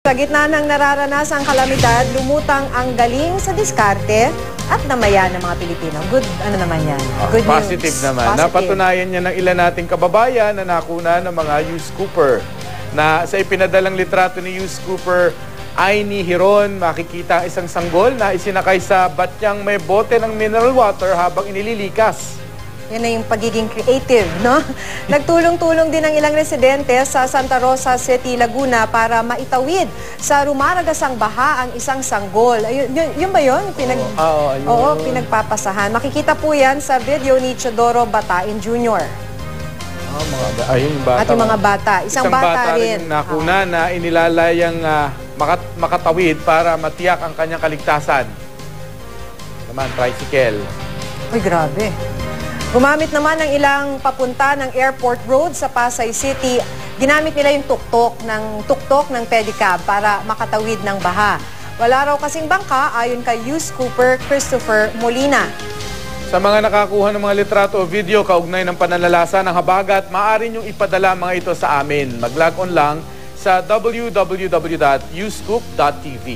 Sa gitna ng nararanasang kalamidad, lumutang ang galing sa diskarte at namaya ng mga Pilipino. Good, ano naman yan? Good Positive news. naman. Positive. Napatunayan niya ng ilan nating kababayan na nakuna ng mga Yus Cooper. Na sa ipinadalang litrato ni Yus Cooper, Aini Hiron, makikita ang isang sanggol na isinakay sa batyang may bote ng mineral water habang inililikas. Yan na yung pagiging creative, no? Nagtulong-tulong din ang ilang residente sa Santa Rosa City, Laguna para maitawid sa rumaragasang baha ang isang sanggol. Yun ba yun? Oo, pinagpapasahan. Makikita po yan sa video ni Chodoro Batain Jr. Ayun yung bata. Ating mga bata. Isang bata rin. Yung nakuna na inilalayang makatawid para matiyak ang kanyang kaligtasan. Naman, tricycle. Uy, grabe. Gumamit naman ng ilang papunta ng Airport Road sa Pasay City. Ginamit nila yung tuktok ng pedicab para makatawid ng baha. Wala raw kasing bangka ayon kay Yus Cooper Christopher Molina. Sa mga nakakuha ng mga litrato o video kaugnay ng pananalasa ng habagat, maaari niyong ipadala mga ito sa amin. Mag-log on lang sa www.uscoop.tv.